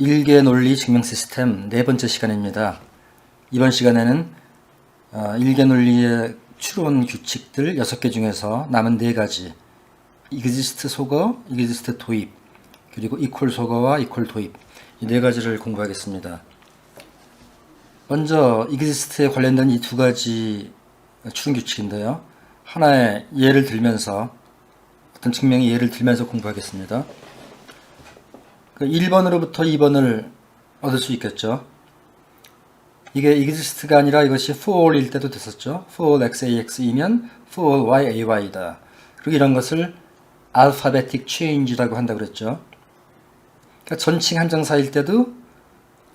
일개 논리 증명 시스템 네 번째 시간입니다. 이번 시간에는 일개 논리의 추론 규칙들 6개 중에서 남은 4가지 exist 소거, exist 도입, 그리고 equal 소거와 equal 도입 이 4가지를 공부하겠습니다. 먼저 exist에 관련된 이 2가지 추론 규칙인데요. 하나의 예를 들면서 어떤 증명의 예를 들면서 공부하겠습니다. 1번으로부터 2번을 얻을 수 있겠죠. 이게 exist가 아니라 이것이 for all일 때도 됐었죠. for all xax이면 for all yay다. 그리고 이런 것을 alphabetic change라고 한다고 그랬죠. 그러니까 전칭 한정사일 때도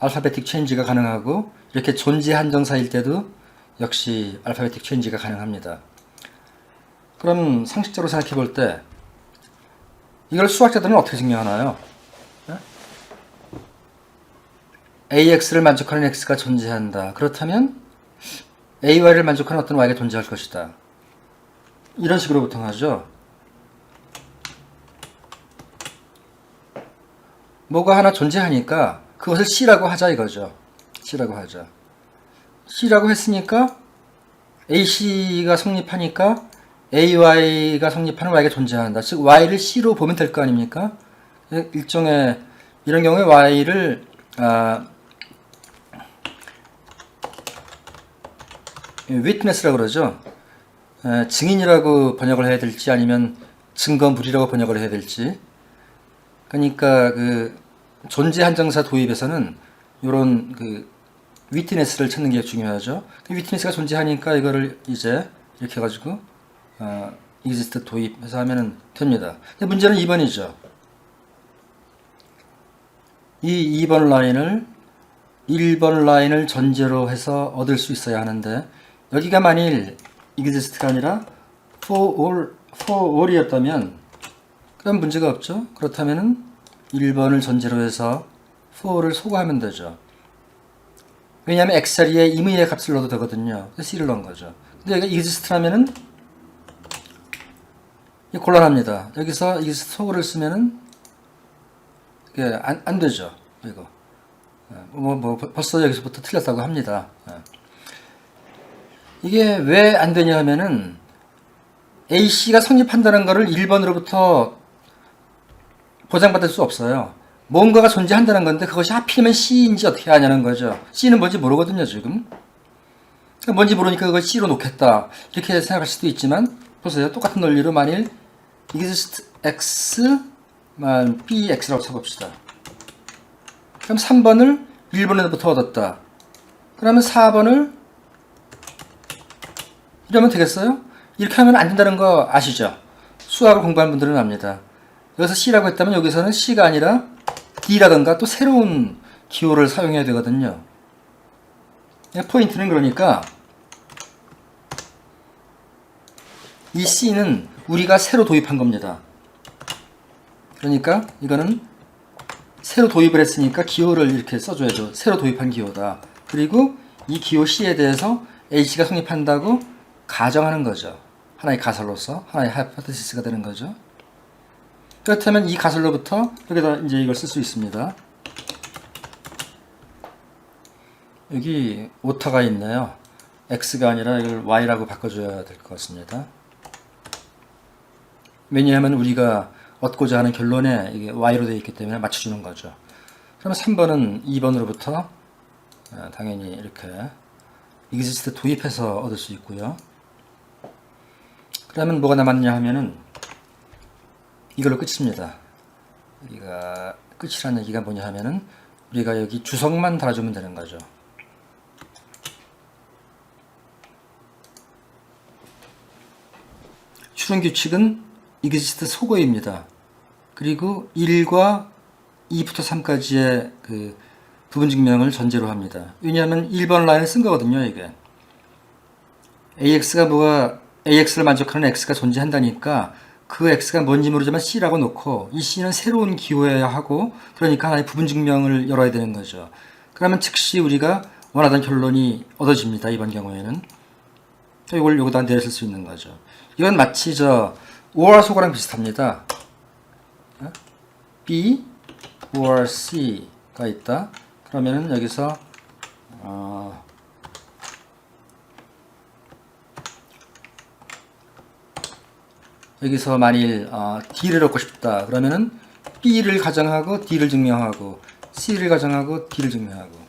alphabetic change가 가능하고 이렇게 존재 한정사일 때도 역시 alphabetic change가 가능합니다. 그럼 상식적으로 생각해 볼 때 이걸 수학자들은 어떻게 증명하나요? AX를 만족하는 X가 존재한다. 그렇다면 AY를 만족하는 어떤 Y가 존재할 것이다. 이런 식으로 보통 하죠. 뭐가 하나 존재하니까 그것을 C라고 하자 이거죠. C라고 하자. C라고 했으니까 AC가 성립하니까 AY가 성립하는 Y가 존재한다. 즉 Y를 C로 보면 될 거 아닙니까? 일종의 이런 경우에 Y를 witness라고 그러죠. 증인이라고 번역을 해야 될지 아니면 증거물이라고 번역을 해야 될지. 그러니까 그 존재 한정사 도입에서는 이런 그 witness를 찾는 게 중요하죠. witness가 존재하니까 이거를 이제 이렇게 해가지고 exist 도입해서 하면은 됩니다. 근데 문제는 2번이죠. 이 2번 라인을 1번 라인을 전제로 해서 얻을 수 있어야 하는데 여기가 만일 exist가 아니라 for all이었다면 그럼 문제가 없죠. 그렇다면은 1번을 전제로 해서 for를 소거하면 되죠. 왜냐하면 x 자리에 임의의 값을 넣어도 되거든요. 그래서 c를 넣은 거죠. 근데 여기가 exist라면은 곤란합니다. 여기서 exist 소거를 쓰면은 이게 안 되죠. 이거 벌써 여기서부터 틀렸다고 합니다. 이게 왜 안 되냐 하면은 AC가 성립한다는 것을 1번으로부터 보장받을 수 없어요. 뭔가가 존재한다는 건데 그것이 하필이면 C인지 어떻게 아냐는 거죠. C는 뭔지 모르거든요, 지금. 뭔지 모르니까 그걸 C로 놓겠다. 이렇게 생각할 수도 있지만 보세요. 똑같은 논리로 만일 exist x bx라고 쳐봅시다. 그럼 3번을 1번으로부터 얻었다. 그러면 4번을 이러면 되겠어요? 이렇게 하면 안 된다는 거 아시죠? 수학을 공부한 분들은 압니다. 여기서 C라고 했다면 여기서는 C가 아니라 D라든가 또 새로운 기호를 사용해야 되거든요. 포인트는 그러니까 이 C는 우리가 새로 도입한 겁니다. 그러니까 이거는 새로 도입을 했으니까 기호를 이렇게 써줘야죠. 새로 도입한 기호다. 그리고 이 기호 C에 대해서 H가 성립한다고 가정하는 거죠. 하나의 가설로서 하나의 하이포테시스가 되는 거죠. 그렇다면 이 가설로부터 여기다 이제 이걸 쓸 수 있습니다. 여기 오타가 있네요. x가 아니라 이걸 y라고 바꿔줘야 될 것 같습니다. 왜냐하면 우리가 얻고자 하는 결론에 이게 y로 되어 있기 때문에 맞춰주는 거죠. 그러면 3번은 2번으로부터 당연히 이렇게 exist 도입해서 얻을 수 있고요. 그러면 뭐가 남았냐 하면은 이걸로 끝입니다. 여기가 끝이라는 얘기가 뭐냐 하면은 우리가 여기 주석만 달아주면 되는 거죠. 추론 규칙은 exist 소거입니다. 그리고 1과 2부터 3까지의 그 부분 증명을 전제로 합니다. 왜냐하면 1번 라인을 쓴 거거든요, 이게. AX를 만족하는 X가 존재한다니까 그 X가 뭔지 모르지만 C라고 놓고 이 C는 새로운 기호여야 하고 그러니까 하나의 부분 증명을 열어야 되는 거죠. 그러면 즉시 우리가 원하던 결론이 얻어집니다. 이번 경우에는. 이걸 여기다 내렸을 수 있는 거죠. 이건 마치 OR 소거랑 비슷합니다. B or C D가 있다. 그러면은 여기서 여기서 만일 D를 얻고 싶다. 그러면은 B를 가정하고 D를 증명하고 C를 가정하고 D를 증명하고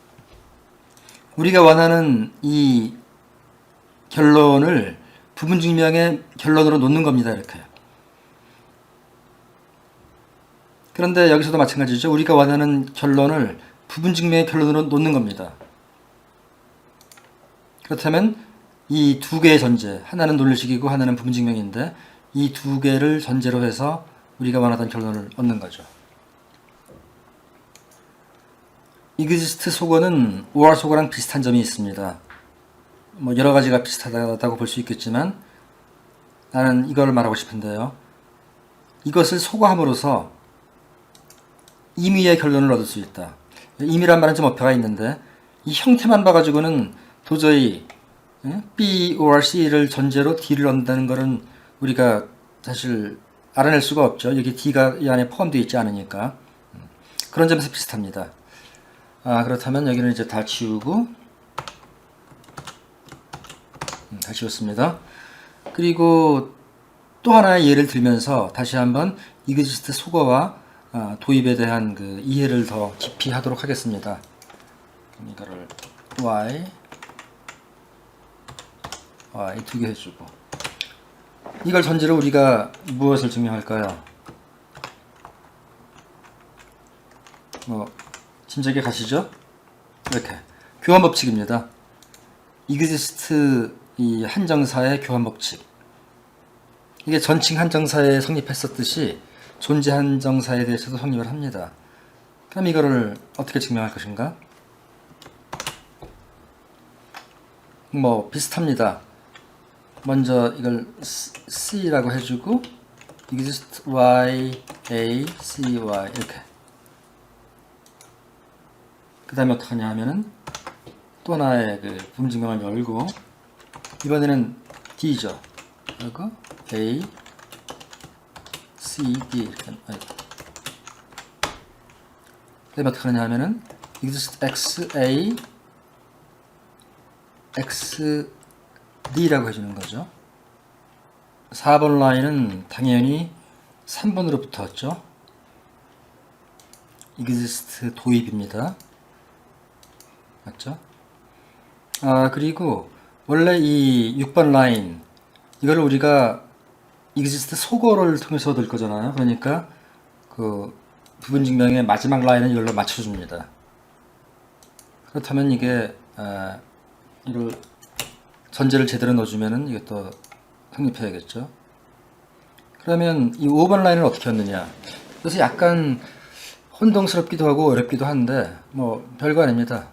우리가 원하는 이 결론을 부분 증명의 결론으로 놓는 겁니다. 이렇게. 그런데 여기서도 마찬가지죠. 우리가 원하는 결론을 부분 증명의 결론으로 놓는 겁니다. 그렇다면 이 두 개의 전제, 하나는 논리식이고 하나는 부분 증명인데 이 두 개를 전제로 해서 우리가 원하던 결론을 얻는 거죠. exist 속어는 or 속어랑 비슷한 점이 있습니다. 뭐 여러 가지가 비슷하다고 볼 수 있겠지만 나는 이걸 말하고 싶은데요. 이것을 속어함으로써 임의의 결론을 얻을 수 있다. 임의란 말은 좀 어폐가 있는데 이 형태만 봐가지고는 도저히 B or C를 전제로 D를 얻는다는 것은 우리가 사실 알아낼 수가 없죠. 여기 D가 이 안에 포함되어 있지 않으니까. 그런 점에서 비슷합니다. 그렇다면 여기는 이제 다 지우고 다 지웠습니다. 그리고 또 하나의 예를 들면서 다시 한번 exist 속어와 도입에 대한 그 이해를 더 깊이 하도록 하겠습니다. 이거를 y 두 개 해주고 이걸 전제로 우리가 무엇을 증명할까요? 뭐 짐작이 가시죠? 이렇게 교환 법칙입니다. exist 이 한정사의 교환 법칙. 이게 전칭 한정사에 성립했었듯이 존재 한정사에 대해서도 성립을 합니다. 그럼 이거를 어떻게 증명할 것인가? 뭐 비슷합니다. 먼저 이걸 C라고 해주고 exist y, a, c, y 이렇게. 그 다음에 어떻게 하냐 하면은 또 하나의 그 부분 증명을 열고 이번에는 D죠. 그리고 A, C, D 이렇게. 그 다음에 어떻게 하냐 하면은 exist x, a, x, d라고 해주는 거죠. 4번 라인은 당연히 3번으로 붙었죠. exist 도입입니다. 맞죠? 그리고 원래 이 6번 라인 이걸 우리가 exist 속어를 통해서 얻을 거잖아요. 그러니까 그 부분 증명의 마지막 라인은 이걸로 맞춰줍니다. 그렇다면 이게 이걸 전제를 제대로 넣어주면은 이것도 성립해야겠죠. 그러면 이 5번 라인을 어떻게 얻느냐? 그래서 약간 혼동스럽기도 하고 어렵기도 한데 뭐 별거 아닙니다.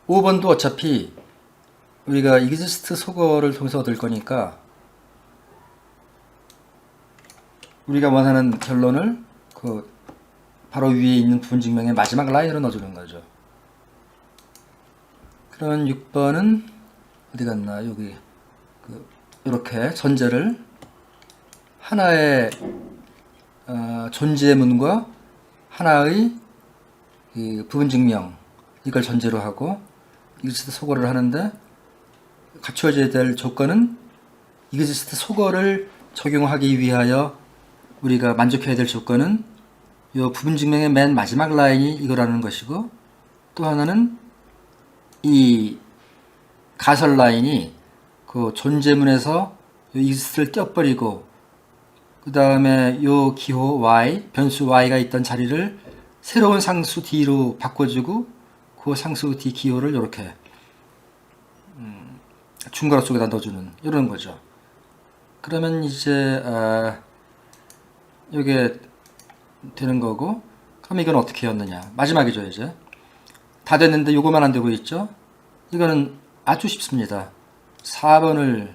5번도 어차피 우리가 exist 속어를 통해서 얻을 거니까 우리가 원하는 결론을 그 바로 위에 있는 부분 증명의 마지막 라인으로 넣어주는 거죠. 그러면 6번은 어디 갔나? 여기 이렇게 전제를 하나의 존재의 문과 하나의 부분 증명 이걸 전제로 하고 exist 속어를 하는데 갖추어져야 될 조건은 exist 속어를 적용하기 위하여 우리가 만족해야 될 조건은 이 부분 증명의 맨 마지막 라인이 이거라는 것이고 또 하나는 이 가설 라인이 그 존재문에서 exist를 떼어버리고 그 다음에 요 기호 y, 변수 y가 있던 자리를 새로운 상수 d로 바꿔주고 그 상수 d 기호를 이렇게 중괄호 속에다 넣어주는 이런 거죠. 그러면 이제 이게 되는 거고 그럼 이건 어떻게 했느냐 마지막이죠. 이제 다 됐는데 요거만 안 되고 있죠. 이거는 아주 쉽습니다. 4번을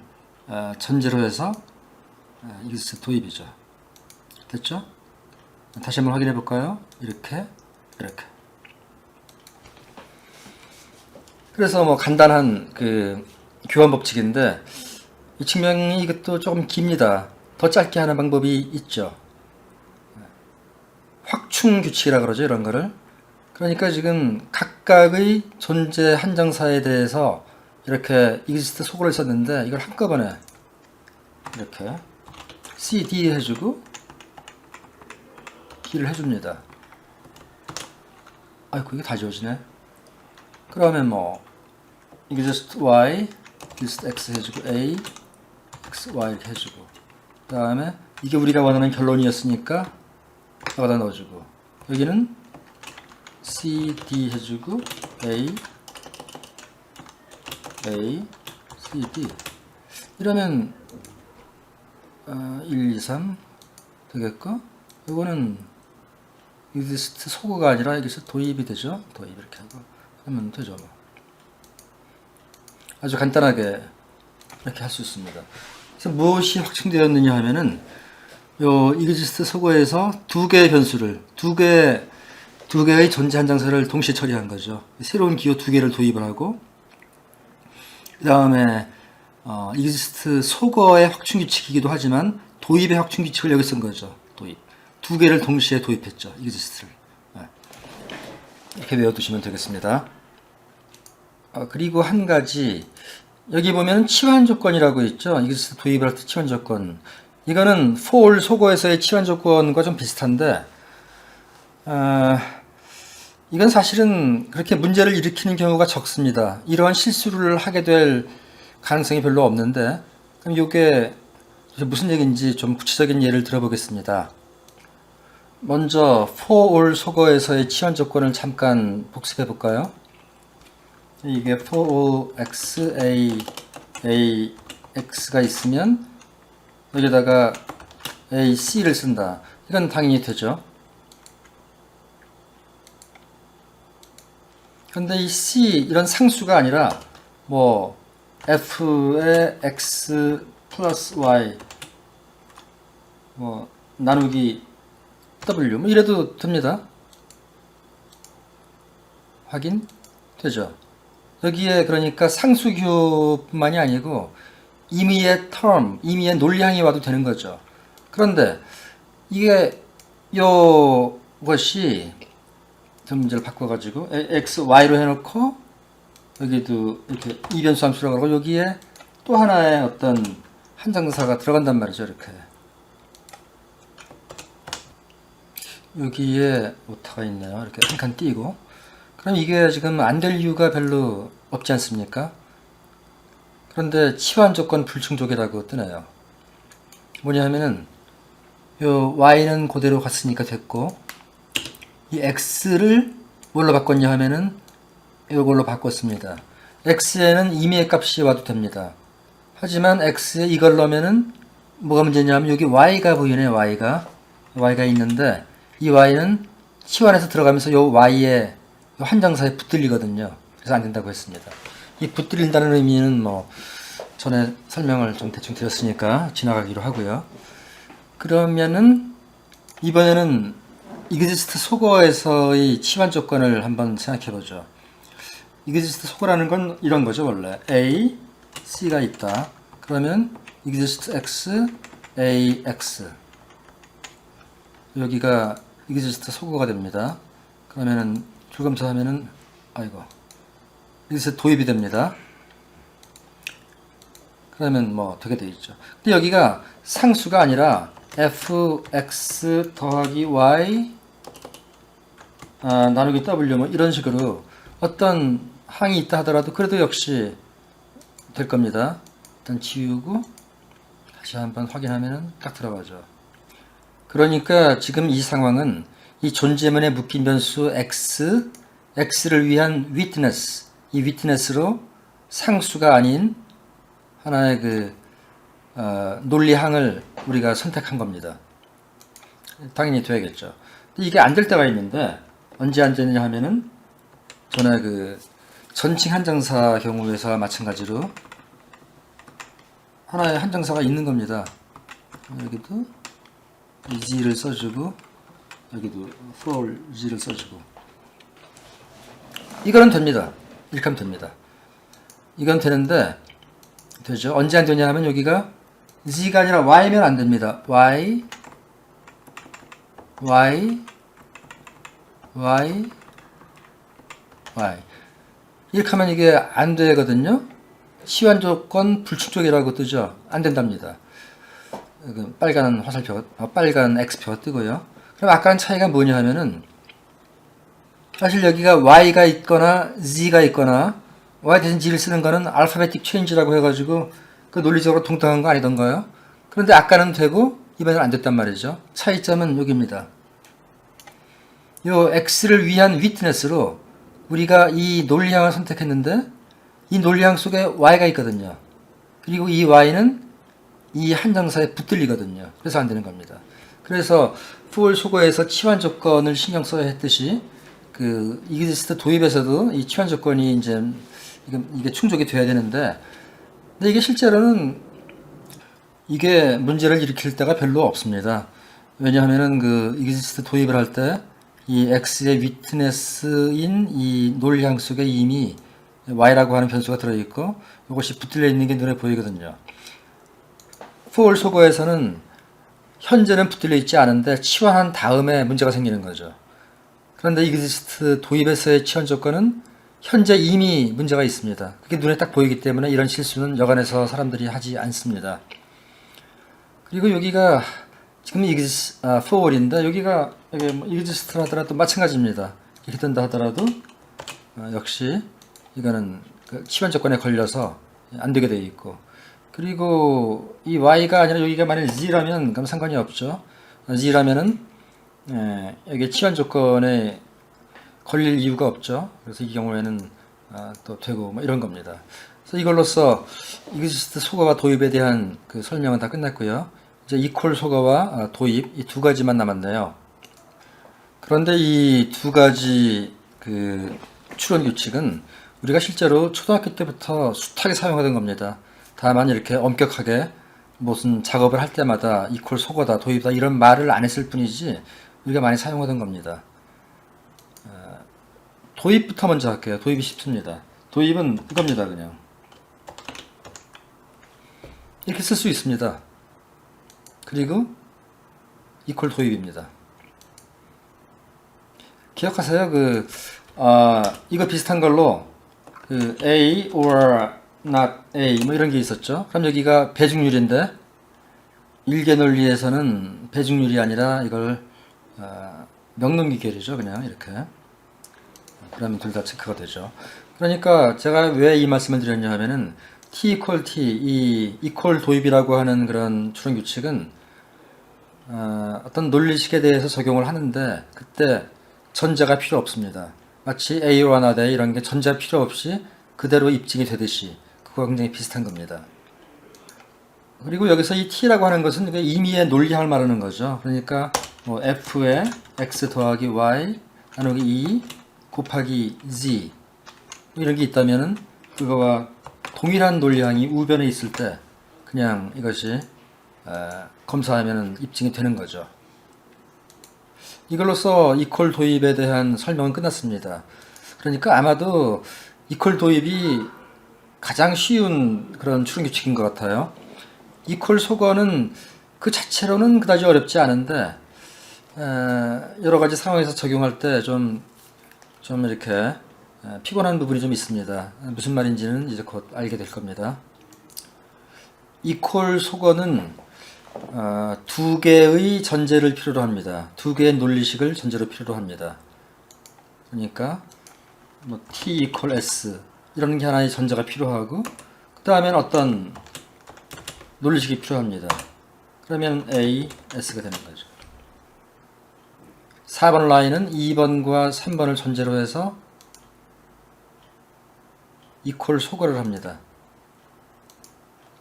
전제로 해서 exist 도입이죠. 됐죠? 다시 한번 확인해 볼까요? 이렇게 이렇게. 그래서 뭐 간단한 그 교환 법칙인데 이 증명이 이것도 조금 깁니다. 더 짧게 하는 방법이 있죠. 확충 확충 규칙이라 그러죠. 이런 거를. 그러니까 지금 각각의 존재 한정사에 대해서 이렇게 exist 소거를 썼는데 이걸 한꺼번에 이렇게 cd 해주고 d를 해줍니다. 아이고 이게 다 지워지네. 그러면 뭐 exist y, exist x 해주고 a, x, y 이렇게 해주고 그 다음에 이게 우리가 원하는 결론이었으니까 여기다 넣어주고 여기는 c, d 해주고 a, a, c, d 이러면 1, 2, 3 되겠고 이거는 exist 소거가 아니라 여기서 도입이 되죠. 도입 이렇게 하고 하면 되죠. 아주 간단하게 이렇게 할 수 있습니다. 그래서 무엇이 확충되었느냐 하면은 요 exist 소거에서 두 개의 변수를 두 개의 존재 한정사를 동시에 처리한 거죠. 새로운 기호 두 개를 도입을 하고 그 다음에 exist 소거의 확충 규칙이기도 하지만 도입의 확충 규칙을 여기 쓴 거죠. 도입 두 개를 동시에 도입했죠. exist를 이렇게 외워두시면 되겠습니다. 그리고 한 가지 여기 보면 치환 조건이라고 있죠. exist 도입을 할 때 치환 조건 이거는 for 소거에서의 치환 조건과 좀 비슷한데 이건 사실은 그렇게 문제를 일으키는 경우가 적습니다. 이러한 실수를 하게 될 가능성이 별로 없는데 그럼 이게 무슨 얘기인지 좀 구체적인 예를 들어보겠습니다. 먼저 for all 소거에서의 치환 조건을 잠깐 복습해 볼까요? 이게 for all x, a, x가 있으면 여기다가 a, c를 쓴다. 이건 당연히 되죠. 근데 이 c 이런 상수가 아니라 뭐 f의 x 플러스 y 뭐 나누기 w 뭐 이래도 됩니다. 확인 되죠. 여기에 그러니까 상수기호뿐만이 아니고 임의의 term, 임의의 논리항이 와도 되는 거죠. 그런데 이게 요것이 문제를 바꿔가지고 x, y로 해놓고 여기도 이렇게 이변수 함수라고 하고 여기에 또 하나의 어떤 한정사가 들어간단 말이죠. 이렇게 여기에 오타가 있네요. 이렇게 한 칸 띄고 그럼 이게 지금 안 될 이유가 별로 없지 않습니까? 그런데 치환 조건 불충족이라고 뜨네요. 뭐냐 하면은 요 y는 그대로 갔으니까 됐고 이 x를 뭘로 바꿨냐 하면은 이걸로 바꿨습니다. x에는 임의의 값이 와도 됩니다. 하지만 x에 이걸 넣으면은 뭐가 문제냐 하면 여기 y가 보이네. y가 있는데 이 y는 치환해서 들어가면서 요 y의 요 한정사에 붙들리거든요. 그래서 안 된다고 했습니다. 이 붙들린다는 의미는 뭐 전에 설명을 좀 대충 드렸으니까 지나가기로 하고요. 그러면은 이번에는 exist 소거에서의 치환 조건을 한번 생각해 보죠. exist 소거라는 건 이런 거죠. 원래 a, c가 있다. 그러면 exist x, a, x 여기가 exist 소거가 됩니다. 그러면은 줄검사하면은 아이고 exist 도입이 됩니다. 그러면 뭐 되게 돼 있죠. 근데 여기가 상수가 아니라 fx 더하기 y 나누기 w 뭐 이런 식으로 어떤 항이 있다 하더라도 그래도 역시 될 겁니다. 일단 지우고 다시 한번 확인하면은 딱 들어가죠. 그러니까 지금 이 상황은 이 존재문에 묶인 변수 x를 위한 witness, 이 witness로 상수가 아닌 하나의 그 논리항을 우리가 선택한 겁니다. 당연히 돼야겠죠. 이게 안 될 때가 있는데 언제 안 되느냐 하면은 전에 그 전칭 한정사 경우에서 마찬가지로 하나의 한정사가 있는 겁니다. 여기도 g를 써주고 여기도 for g를 써주고 이거는 됩니다. 이렇게 하면 됩니다. 이건 되는데 되죠. 언제 안 되냐 하면 여기가 z가 아니라 y면 안 됩니다. y y y 이렇게 하면 이게 안 되거든요. 치환 조건 불충족이라고 뜨죠. 안 된답니다. 빨간 화살표가 빨간 X표가 뜨고요. 그럼 아까는 차이가 뭐냐 하면은 사실 여기가 Y가 있거나 Z가 있거나 Y 대신 Z를 쓰는 거는 알파베틱 체인지라고 해가지고 그 논리적으로 동등한 거 아니던가요? 그런데 아까는 되고 이번에는 안 됐단 말이죠. 차이점은 여기입니다. 요 X를 위한 위트네스로 우리가 이 논리항을 선택했는데 이 논리항 속에 Y가 있거든요. 그리고 이 Y는 이 한정사에 붙들리거든요. 그래서 안 되는 겁니다. 그래서 for 소거에서 치환 조건을 신경 써야 했듯이 그 exist 도입에서도 이 치환 조건이 이제 이게 충족이 돼야 되는데 근데 이게 실제로는 이게 문제를 일으킬 때가 별로 없습니다. 왜냐하면은 그 exist 도입을 할 때 이 x의 위트네스인 이 논리항 속에 이미 y라고 하는 변수가 들어있고 이것이 붙들려 있는 게 눈에 보이거든요. for 소거에서는 현재는 붙들려 있지 않은데 치환한 다음에 문제가 생기는 거죠. 그런데 exist 도입에서의 치환 조건은 현재 이미 문제가 있습니다. 그게 눈에 딱 보이기 때문에 이런 실수는 여간에서 사람들이 하지 않습니다. 그리고 여기가 지금 for인데 여기가 exist를 하더라도 마찬가지입니다. 이렇게 뜬다 하더라도 역시 이거는 그 치환 조건에 걸려서 안 되게 되어 있고 그리고 이 y가 아니라 여기가 만약 z라면 그럼 상관이 없죠. z라면은 여기 치환 조건에 걸릴 이유가 없죠. 그래서 이 경우에는 또 되고 뭐 이런 겁니다. 그래서 이걸로써 exist 소거와 도입에 대한 그 설명은 다 끝났고요. 이제 equal 소거와 도입 이 두 가지만 남았네요. 그런데 이 두 가지 그 추론 규칙은 우리가 실제로 초등학교 때부터 숱하게 사용하던 겁니다. 다만 이렇게 엄격하게 무슨 작업을 할 때마다 equal 소거다 도입이다 이런 말을 안 했을 뿐이지 우리가 많이 사용하던 겁니다. 도입부터 먼저 할게요. 도입이 쉽습니다. 도입은 이겁니다. 그냥 이렇게 쓸 수 있습니다. 그리고 equal 도입입니다. 기억하세요? 이거 비슷한 걸로 그 A or not A 뭐 이런 게 있었죠. 그럼 여기가 배중률인데 일개 논리에서는 배중률이 아니라 이걸 명령기결이죠. 그냥 이렇게. 그러면 둘 다 체크가 되죠. 그러니까 제가 왜 이 말씀을 드렸냐 하면은 T equal T 이 equal 도입이라고 하는 그런 추론 규칙은 어떤 논리식에 대해서 적용을 하는데 그때 전제가 필요 없습니다. 마치 A or not A 이런 게 전제가 필요 없이 그대로 입증이 되듯이 그거와 굉장히 비슷한 겁니다. 그리고 여기서 이 T라고 하는 것은 임의의 논리항을 말하는 거죠. 그러니까 뭐 F에 X 더하기 Y 나누기 2 곱하기 Z 이런 게 있다면은 그거와 동일한 논리항이 우변에 있을 때 그냥 이것이 검사하면 입증이 되는 거죠. 이걸로써 이퀄 도입에 대한 설명은 끝났습니다. 그러니까 아마도 이퀄 도입이 가장 쉬운 그런 추론 규칙인 것 같아요. 이퀄 소거는 그 자체로는 그다지 어렵지 않은데 여러 가지 상황에서 적용할 때 좀 이렇게 피곤한 부분이 좀 있습니다. 무슨 말인지는 이제 곧 알게 될 겁니다. 이퀄 소거는 두 개의 전제를 필요로 합니다. 두 개의 논리식을 전제로 필요로 합니다. 그러니까 뭐 t equal s 이런 게 하나의 전제가 필요하고 그 다음엔 어떤 논리식이 필요합니다. 그러면 a, s가 되는 거죠. 4번 라인은 2번과 3번을 전제로 해서 equal 소거를 합니다.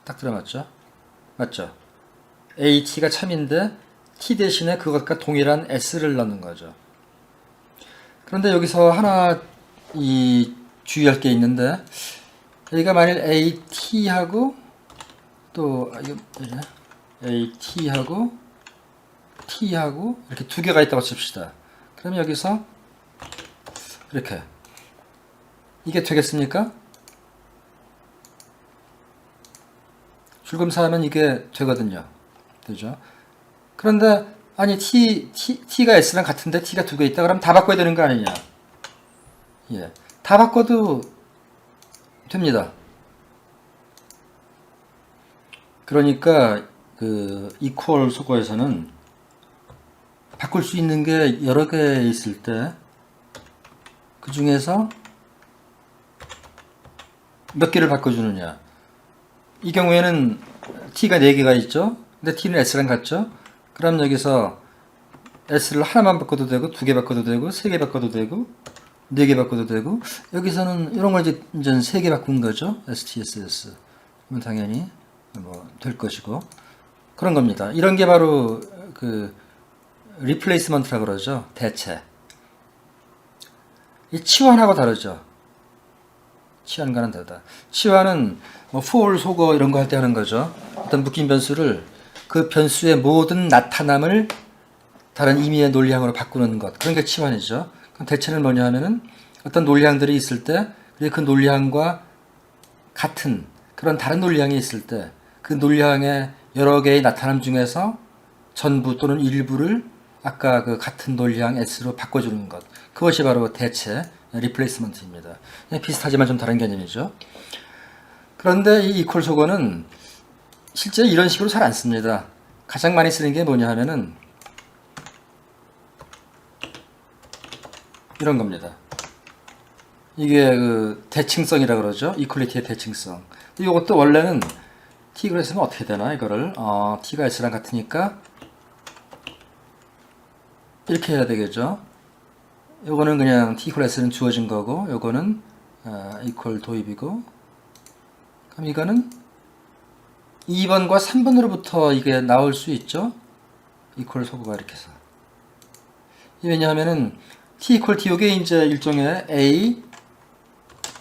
딱 들어맞죠? 맞죠? AT가 참인데 T 대신에 그것과 동일한 S를 넣는 거죠. 그런데 여기서 하나 주의할 게 있는데 여기가 만일 AT하고 또 AT하고 T하고 이렇게 두 개가 있다고 칩시다. 그럼 여기서 이렇게 이게 되겠습니까? 줄검사하면 이게 되거든요. 되죠? 그런데 아니 t가 s랑 같은데 t가 두 개 있다 그러면 다 바꿔야 되는 거 아니냐. 예, 다 바꿔도 됩니다. 그러니까 그 equal 속어에서는 바꿀 수 있는 게 여러 개 있을 때 그 중에서 몇 개를 바꿔주느냐. 이 경우에는 t가 4개가 있죠. 근데 t는 s랑 같죠. 그럼 여기서 s를 하나만 바꿔도 되고 2개 바꿔도 되고 3개 바꿔도 되고 4개 바꿔도 되고 여기서는 이런 걸 이제 3개 바꾼 거죠. STSS. 그러면 당연히 뭐 될 것이고 그런 겁니다. 이런 게 바로 그 리플레이스먼트라고 그러죠. 대체. 이 치환하고 다르죠. 치환과는 다르다. 치환은 뭐 for 속어 이런 거 할 때 하는 거죠. 어떤 묶인 변수를 그 변수의 모든 나타남을 다른 의미의 논리항으로 바꾸는 것. 그런 게 치환이죠. 그럼 대체는 뭐냐 하면은 어떤 논리항들이 있을 때 그 논리항과 같은 그런 다른 논리항이 있을 때 그 논리항의 여러 개의 나타남 중에서 전부 또는 일부를 아까 그 같은 논리항 S로 바꿔주는 것. 그것이 바로 대체, 리플레이스먼트입니다. 비슷하지만 좀 다른 개념이죠. 그런데 이 equal 속어는 실제 이런 식으로 잘 안 씁니다. 가장 많이 쓰는 게 뭐냐 하면은 이런 겁니다. 이게 그 대칭성이라 그러죠. 이퀄리티의 대칭성. 이것도 원래는 t가 S면 어떻게 되나 이거를 t가 S랑 같으니까 이렇게 해야 되겠죠. 요거는 그냥 t equal S는 주어진 거고 요거는 equal 도입이고 그럼 이거는 2번과 3번으로부터 이게 나올 수 있죠. equal 속어가 이렇게 해서 왜냐하면은 t equal t 요게 이제 일종의 a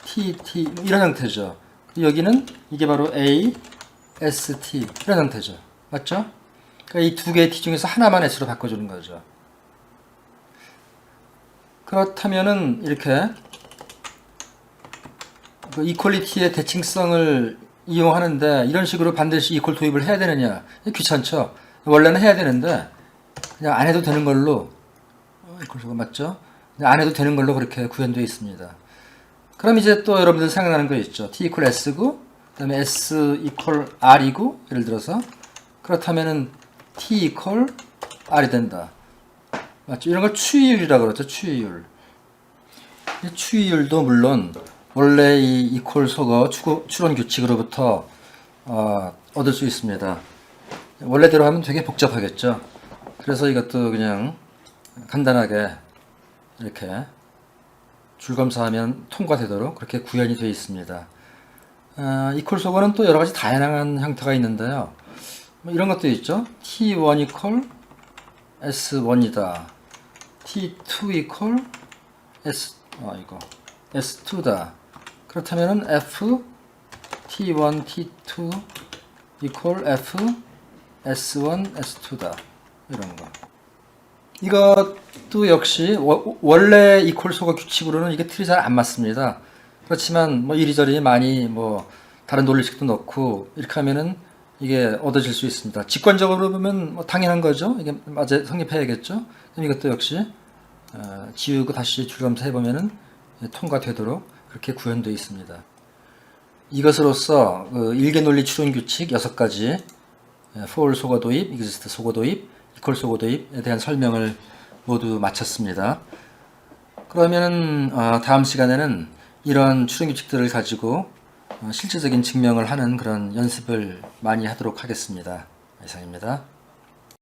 t 이런 형태죠. 여기는 이게 바로 a st 이런 형태죠. 맞죠? 그러니까 이 두 개의 t 중에서 하나만 s로 바꿔주는 거죠. 그렇다면은 이렇게 그 이퀄리티의 대칭성을 이용하는데 이런 식으로 반드시 이퀄 도입을 해야 되느냐? 귀찮죠. 원래는 해야 되는데 그냥 안 해도 되는 걸로 이퀄 맞죠? 그냥 안 해도 되는 걸로 그렇게 구현되어 있습니다. 그럼 이제 또 여러분들 생각나는 거 있죠. t equal s고 그다음에 s equal r이고 예를 들어서 그렇다면은 t equal r이 된다. 맞죠? 이런 걸 추이율이라고 그러죠. 추이율. 이 추이율도 물론 원래 이 equal 속어 추론 규칙으로부터 얻을 수 있습니다. 원래대로 하면 되게 복잡하겠죠. 그래서 이것도 그냥 간단하게 이렇게 줄검사하면 통과되도록 그렇게 구현이 되어 있습니다. equal 속어는 또 여러 가지 다양한 형태가 있는데요. 뭐 이런 것도 있죠. t1 equal s1이다. t2 equal s2다. 그렇다면은 f t1 t2 equal f s1 s2다. 이런 거. 이것도 역시 원래 equal 속어 규칙으로는 이게 틀이 잘 안 맞습니다. 그렇지만 뭐 이리저리 많이 뭐 다른 논리식도 넣고 이렇게 하면은 이게 얻어질 수 있습니다. 직관적으로 보면 뭐 당연한 거죠. 이게 맞아 성립해야겠죠. 그럼 이것도 역시 지우고 다시 줄검사 해보면은 통과되도록 그렇게 구현되어 있습니다. 이것으로써 그 일개 논리 추론 규칙 6가지 for 속어 도입, exist 속어 도입, equal 속어 도입에 대한 설명을 모두 마쳤습니다. 그러면은 다음 시간에는 이런 추론 규칙들을 가지고 실제적인 증명을 하는 그런 연습을 많이 하도록 하겠습니다. 이상입니다.